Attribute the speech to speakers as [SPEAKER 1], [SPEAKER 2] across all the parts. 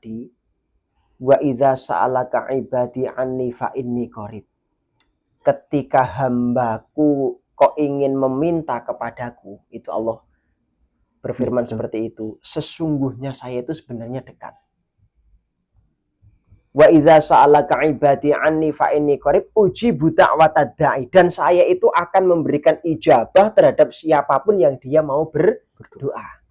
[SPEAKER 1] tadi, wa idza sa'alaka ibadi anni fa inni qarib. Ketika hambaku kok ingin meminta kepadaku, itu Allah berfirman seperti itu, sesungguhnya saya itu sebenarnya dekat. Wa idza sa'alaka ibadi anni fa inni qarib ujibu da'watad da'i, dan saya itu akan memberikan ijabah terhadap siapapun yang dia mau berdoa.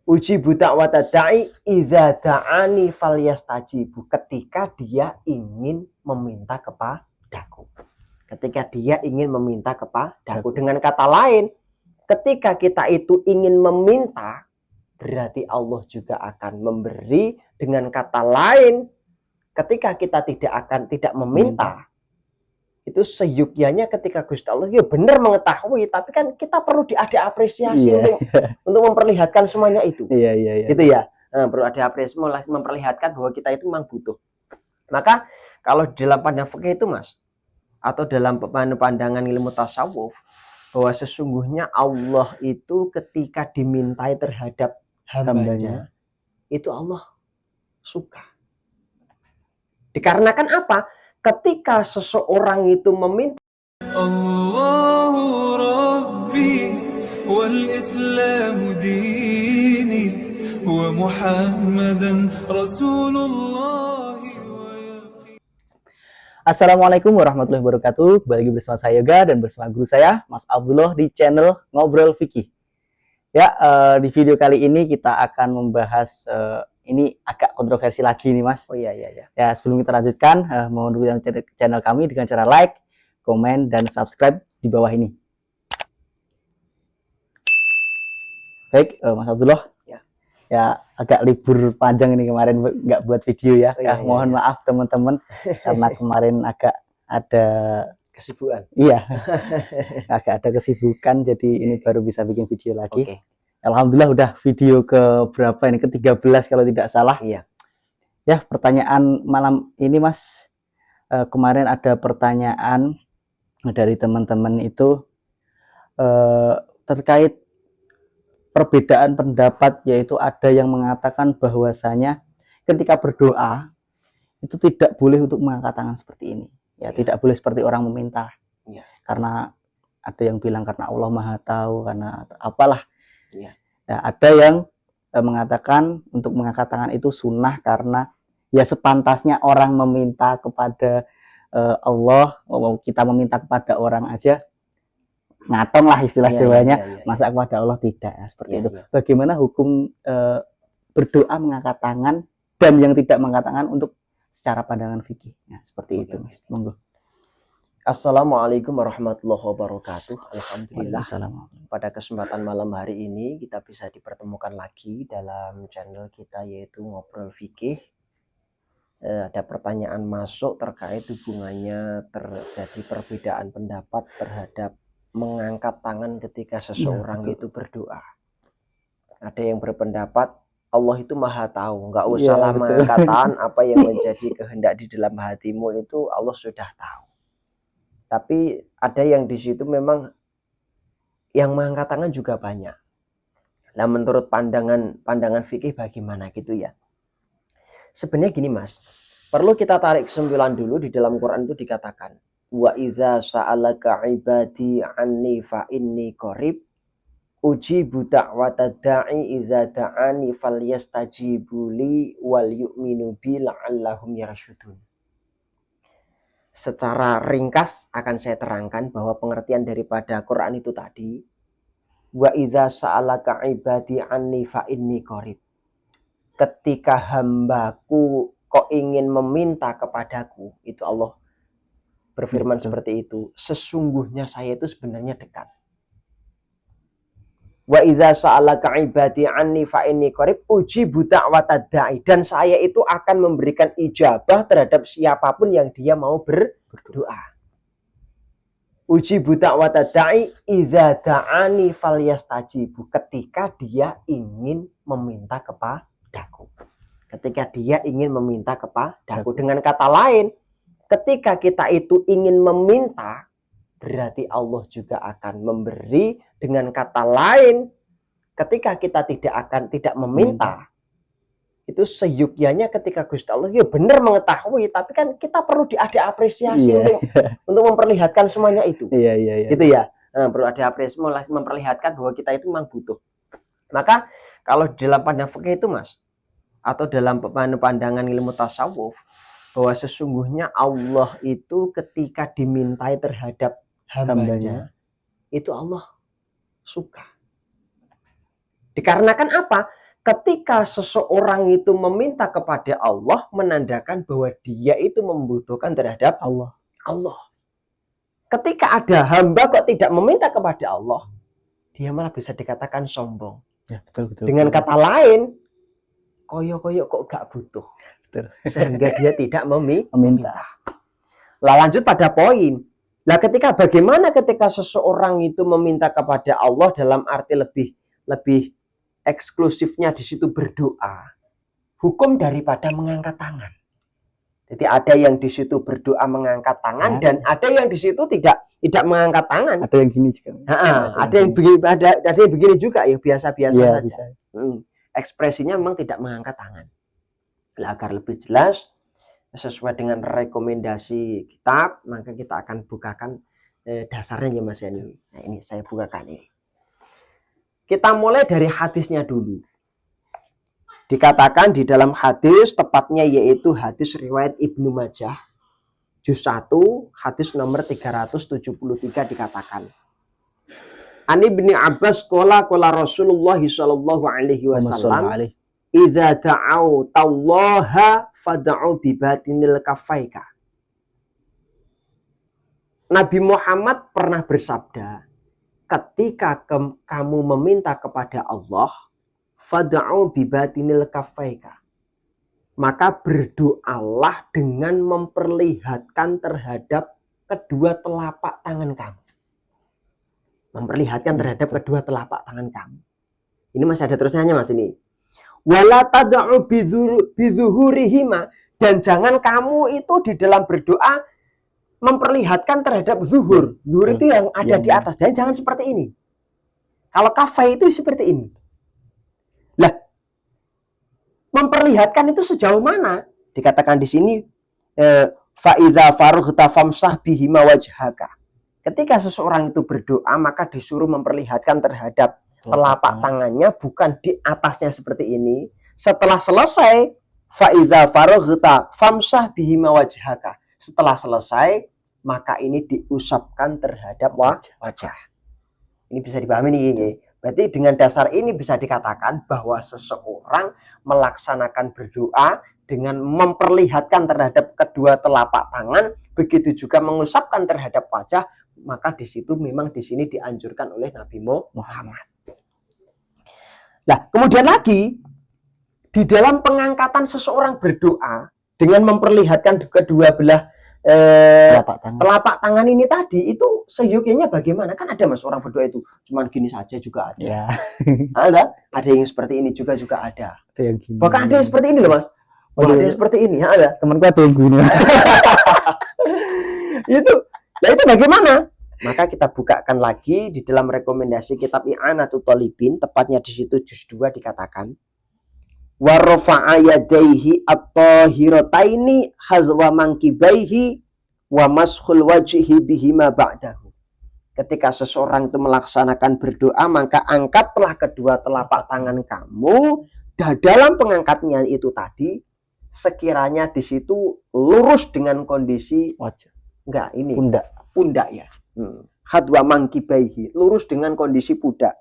[SPEAKER 1] Ujibu da'watad da'i idza da'ani falyastajibu, ketika dia ingin meminta kepadaku. Ketika dia ingin meminta kepadaku. Dengan kata lain, ketika kita itu ingin meminta, berarti Allah juga akan memberi. Dengan kata lain, ketika kita tidak meminta, itu seyukyanya ketika Gusti Allah ya benar mengetahui, tapi kan kita perlu ada apresiasi untuk memperlihatkan semuanya itu. Gitu ya. Nah, perlu ada apresiasi memperlihatkan bahwa kita itu memang butuh. Maka kalau dalam pandangan fikih itu Mas, atau dalam pandangan ilmu tasawuf, bahwa sesungguhnya Allah itu ketika dimintai terhadap hambanya, itu Allah suka. Dikarenakan apa? Ketika seseorang itu meminta, Allahu Rabbi wal Islam dini wa Muhammadan Rasulullah.
[SPEAKER 2] Assalamualaikum warahmatullahi wabarakatuh. Kembali lagi bersama saya Yoga dan bersama guru saya Mas Abdullah di channel Ngobrol Fikih. Ya, di video kali ini kita akan membahas ini agak kontroversi lagi nih Mas.
[SPEAKER 1] Oh iya.
[SPEAKER 2] Ya, sebelum kita lanjutkan, mohon dukung channel kami dengan cara like, komen, dan subscribe di bawah ini. Baik, Mas Abdullah. Ya, agak libur panjang ini kemarin nggak buat video ya. Mohon maaf teman-teman karena kemarin agak ada
[SPEAKER 1] kesibukan.
[SPEAKER 2] Iya. Agak ada kesibukan, jadi ini baru bisa bikin video lagi. Alhamdulillah udah video ke berapa ini, ke-13 kalau tidak salah.
[SPEAKER 1] Iya.
[SPEAKER 2] Ya, pertanyaan malam ini Mas, kemarin ada pertanyaan dari teman-teman itu terkait perbedaan pendapat, yaitu ada yang mengatakan bahwasanya ketika berdoa itu tidak boleh untuk mengangkat tangan seperti ini. Ya, tidak boleh seperti orang meminta. Karena ada yang bilang karena Allah Maha Tahu, karena apalah. Ya, ada yang mengatakan untuk mengangkat tangan itu sunnah karena ya sepantasnya orang meminta kepada Allah, kita meminta kepada orang aja ngatong lah istilah Jawanya, masa kepada Allah tidak, seperti itu. Bagaimana hukum berdoa mengangkat tangan dan yang tidak mengangkat tangan untuk secara pandangan fikih? Ya, seperti itu Mas. Monggo.
[SPEAKER 1] Assalamualaikum warahmatullahi wabarakatuh. Alhamdulillah pada kesempatan malam hari ini kita bisa dipertemukan lagi dalam channel kita yaitu Ngobrol Fikih. Ada pertanyaan masuk terkait hubungannya terjadi perbedaan pendapat terhadap mengangkat tangan ketika seseorang itu berdoa. Ada yang berpendapat Allah itu Maha Tahu, nggak usah lama mengangkat tangan, apa yang menjadi kehendak di dalam hatimu itu Allah sudah tahu. Tapi ada yang di situ memang yang mengangkat tangan juga banyak. Nah, menurut pandangan fikih bagaimana gitu ya? Sebenarnya gini Mas, perlu kita tarik kesimpulan dulu. Di dalam Quran itu dikatakan, wa idza sa'alaka ibadi anni fa inni qarib ujibu da'watad da'i idza da'ani falyastajibu li wal yu'minu bi la'allahum yarshudun. Secara ringkas akan saya terangkan bahwa pengertian daripada Quran itu tadi, wa idza sa'alaka ibadi anni fa inni qarib. Ketika hambaku kok ingin meminta kepadaku, itu Allah berfirman seperti itu, sesungguhnya saya itu sebenarnya dekat. Wa idza sa'alaka ibadi anni fa inni qarib ujibu da'watad da'i, dan saya itu akan memberikan ijabah terhadap siapapun yang dia mau berdoa. Ujibu da'watad da'i idza da'ani falyastajibu, ketika dia ingin meminta kepadaku. Ketika dia ingin meminta kepadaku. Dengan kata lain, ketika kita itu ingin meminta, berarti Allah juga akan memberi. Dengan kata lain, ketika kita tidak meminta, itu seyogyanya ketika Gusti Allah ya benar mengetahui, tapi kan kita perlu ada apresiasi
[SPEAKER 2] Iya.
[SPEAKER 1] untuk memperlihatkan semuanya itu.
[SPEAKER 2] Iya.
[SPEAKER 1] Gitu ya. Nah, perlu ada apresiasi memperlihatkan bahwa kita itu memang butuh. Maka kalau dalam pandangan fikih itu Mas, atau dalam pandangan ilmu tasawuf, bahwa sesungguhnya Allah itu ketika dimintai terhadap hambanya, itu Allah suka. Dikarenakan apa? Ketika seseorang itu meminta kepada Allah, menandakan bahwa dia itu membutuhkan terhadap Allah. Ketika ada hamba kok tidak meminta kepada Allah, dia malah bisa dikatakan sombong.
[SPEAKER 2] Ya, betul.
[SPEAKER 1] Dengan kata lain, koyo-koyo kok gak butuh.
[SPEAKER 2] Betul.
[SPEAKER 1] Sehingga dia tidak
[SPEAKER 2] Meminta.
[SPEAKER 1] Lah lanjut pada poin. Lah bagaimana ketika seseorang itu meminta kepada Allah dalam arti lebih eksklusifnya di situ berdoa. Hukum daripada mengangkat tangan. Jadi ada yang di situ berdoa mengangkat tangan dan ada yang di situ tidak mengangkat tangan.
[SPEAKER 2] Ada yang gini juga.
[SPEAKER 1] Ada yang begini juga ya biasa-biasa saja. Ekspresinya memang tidak mengangkat tangan. Agar lebih jelas sesuai dengan rekomendasi kitab, maka kita akan bukakan dasarnya ya Mas Yani. Nah ini saya bukakan ini. Kita mulai dari hadisnya dulu. Dikatakan di dalam hadis, tepatnya yaitu hadis riwayat Ibnu Majah, juz 1, hadis nomor 373 dikatakan. Ani bin Abbas qala Rasulullah sallallahu alaihi wasallam, "Idza ta'awtallaha fad'u bi batinil kafaika." Nabi Muhammad pernah bersabda, ketika kamu meminta kepada Allah, fad'u bi batinil kafaika, maka berdoalah dengan memperlihatkan terhadap kedua telapak tangan kamu. Memperlihatkan terhadap kedua telapak tangan kamu. Ini masih ada terusnya Mas ini. Wala tad'u bizuhurihima, dan jangan kamu itu di dalam berdoa memperlihatkan terhadap zuhur. Zuhur itu yang ada di atas, dan jangan seperti ini. Kalau kafai itu seperti ini. Lah, memperlihatkan itu sejauh mana? Dikatakan di sini fa idza farughta famsah bihima wajhaka. Ketika seseorang itu berdoa, maka disuruh memperlihatkan terhadap telapak tangannya, bukan di atasnya seperti ini. Setelah selesai, fa idza farughta famsah bihima wajhaka. Setelah selesai, maka ini diusapkan terhadap wajah. Ini bisa dipahami nih. Berarti dengan dasar ini bisa dikatakan bahwa seseorang melaksanakan berdoa dengan memperlihatkan terhadap kedua telapak tangan, begitu juga mengusapkan terhadap wajah, maka di situ memang di sini dianjurkan oleh Nabi Muhammad. Nah, kemudian lagi di dalam pengangkatan seseorang berdoa dengan memperlihatkan kedua belah telapak tangan ini tadi, itu seyogyanya bagaimana? Kan ada Mas orang berdoa itu cuman gini saja juga ada.
[SPEAKER 2] Ya.
[SPEAKER 1] Ada yang seperti ini juga ada.
[SPEAKER 2] Ada yang gini.
[SPEAKER 1] Bahkan ada yang seperti ini loh Mas. Ada yang seperti ini, ada.
[SPEAKER 2] Temanku ada yang gini.
[SPEAKER 1] Itu bagaimana? Maka kita bukakan lagi di dalam rekomendasi kitab I'anatul Thalibin, tepatnya di situ juz 2 dikatakan, wa rafa'a yadayhi at-tahirataini hazwa mankibaihi wa mashul wajhi bihima ba'dahu. Ketika seseorang itu melaksanakan berdoa, maka angkatlah kedua telapak tangan kamu, dan dalam pengangkatnya itu tadi sekiranya di situ lurus dengan kondisi
[SPEAKER 2] wajah.
[SPEAKER 1] Enggak, ini
[SPEAKER 2] pundak
[SPEAKER 1] ya. Hadwa mankibaihi, lurus dengan kondisi pundak.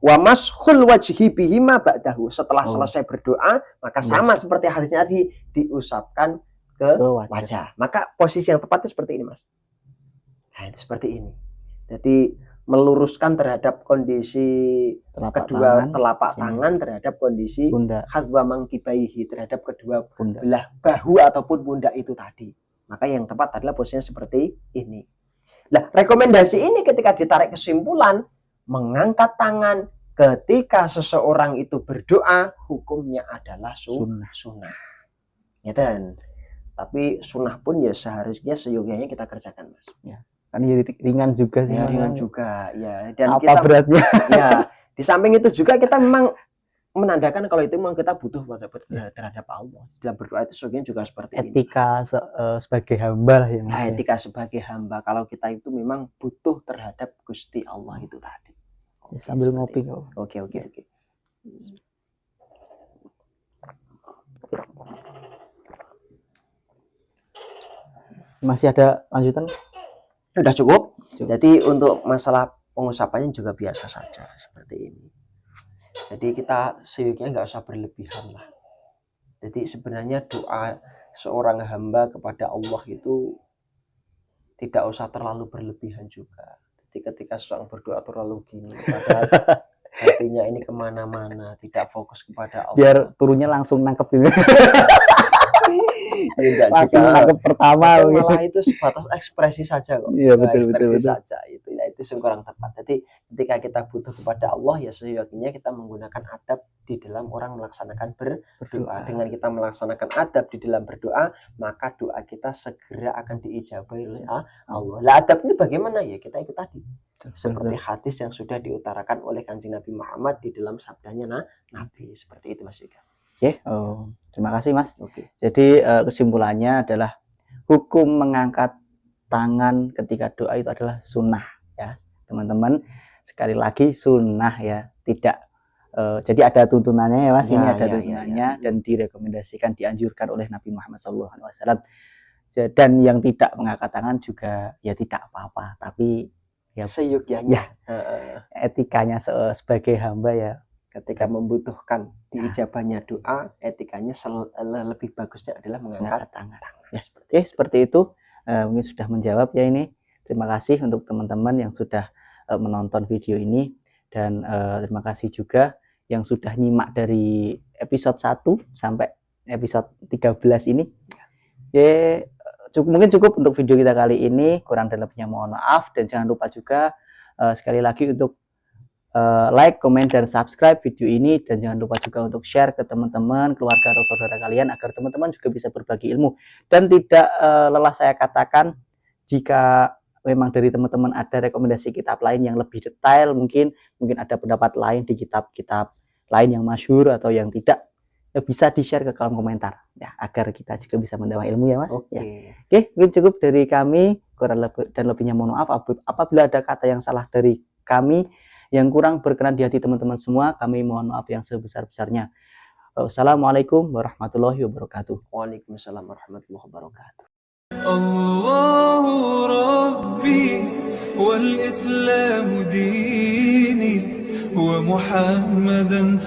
[SPEAKER 1] Wa mashul wajhi bihima ba'dahu. Setelah selesai berdoa, maka sama seperti hadisnya tadi, diusapkan ke wajah. Maka posisi yang tepat itu seperti ini, Mas. Nah, itu seperti ini. Jadi meluruskan terhadap kondisi kedua telapak tangan terhadap kondisi hadwa mankibaihi, terhadap kedua belah bahu ataupun pundak itu tadi. Maka yang tepat adalah posisinya seperti ini. Nah, rekomendasi ini ketika ditarik kesimpulan, mengangkat tangan ketika seseorang itu berdoa, hukumnya adalah sunnah. Ya kan? Tapi sunnah pun ya seharusnya seyogyanya kita kerjakan, Mas.
[SPEAKER 2] Ya. Kan ya ringan juga sih.
[SPEAKER 1] Ya, ringan juga, ya. Dan
[SPEAKER 2] apa kita, beratnya?
[SPEAKER 1] Ya, di samping itu juga kita memang menandakan kalau itu memang kita butuh terhadap Allah. Dalam berdoa itu sesungguhnya juga seperti ini.
[SPEAKER 2] Etika sebagai hamba lah ya Mas.
[SPEAKER 1] Nah, etika sebagai hamba kalau kita itu memang butuh terhadap Gusti Allah itu tadi.
[SPEAKER 2] Ya, sambil ngopi kok.
[SPEAKER 1] Oke.
[SPEAKER 2] Masih ada lanjutan?
[SPEAKER 1] Sudah cukup. Jadi untuk masalah pengusapannya juga biasa saja seperti ini. Jadi kita seyuknya nggak usah berlebihan lah. Jadi sebenarnya doa seorang hamba kepada Allah itu tidak usah terlalu berlebihan juga. Jadi ketika seorang berdoa terlalu gini, padahal hatinya ini kemana-mana, tidak fokus kepada Allah.
[SPEAKER 2] Biar turunnya langsung nangkep gitu.
[SPEAKER 1] Ya,
[SPEAKER 2] langsung nangkep pertama.
[SPEAKER 1] Malah itu sebatas ekspresi saja kok.
[SPEAKER 2] Iya betul.
[SPEAKER 1] Saja itu. Ya itu kurang tepat. Jadi ketika kita butuh kepada Allah ya seyoginya kita menggunakan adab di dalam orang melaksanakan berdoa. Dengan kita melaksanakan adab di dalam berdoa, maka doa kita segera akan diijabahi oleh Allah. Lah adab ini bagaimana ya? Kita ikut tadi. Seperti hadis yang sudah diutarakan oleh Kanjeng Nabi Muhammad di dalam sabdanya Nabi. Seperti itu Mas Yuga.
[SPEAKER 2] Oke, terima kasih Mas. Jadi kesimpulannya adalah hukum mengangkat tangan ketika doa itu adalah sunnah ya teman-teman. Sekali lagi sunnah ya, tidak jadi ada tuntunannya ya Mas. Ini ada tuntunannya dan direkomendasikan, dianjurkan oleh Nabi Muhammad SAW. Dan yang tidak mengangkat tangan juga ya tidak apa-apa, tapi ya
[SPEAKER 1] seyuknya
[SPEAKER 2] etikanya sebagai hamba ya.
[SPEAKER 1] Ketika membutuhkan diijabahnya doa, etikanya lebih bagusnya adalah mengangkat tangan.
[SPEAKER 2] Ya, seperti itu. Mungkin sudah menjawab ya ini. Terima kasih untuk teman-teman yang sudah menonton video ini dan terima kasih juga yang sudah nyimak dari episode 1 sampai episode 13 ini. Ya, mungkin cukup untuk video kita kali ini. Kurang dan lebihnya mohon maaf dan jangan lupa juga sekali lagi untuk like, komen, dan subscribe video ini dan jangan lupa juga untuk share ke teman-teman, keluarga atau saudara kalian agar teman-teman juga bisa berbagi ilmu. Dan tidak lelah saya katakan jika memang dari teman-teman ada rekomendasi kitab lain yang lebih detail, mungkin ada pendapat lain di kitab-kitab lain yang masyhur atau yang tidak, ya bisa di-share ke kolom komentar ya agar kita juga bisa mendapat ilmu ya Mas. Oke, mungkin cukup dari kami. Kurang dan lebihnya mohon maaf apabila ada kata yang salah dari kami yang kurang berkenan di hati teman-teman semua, kami mohon maaf yang sebesar-besarnya. Wassalamualaikum warahmatullahi wabarakatuh.
[SPEAKER 1] Waalaikumsalam warahmatullahi wabarakatuh.
[SPEAKER 3] Allahu Rabbi wal Islam dini wa Muhammadan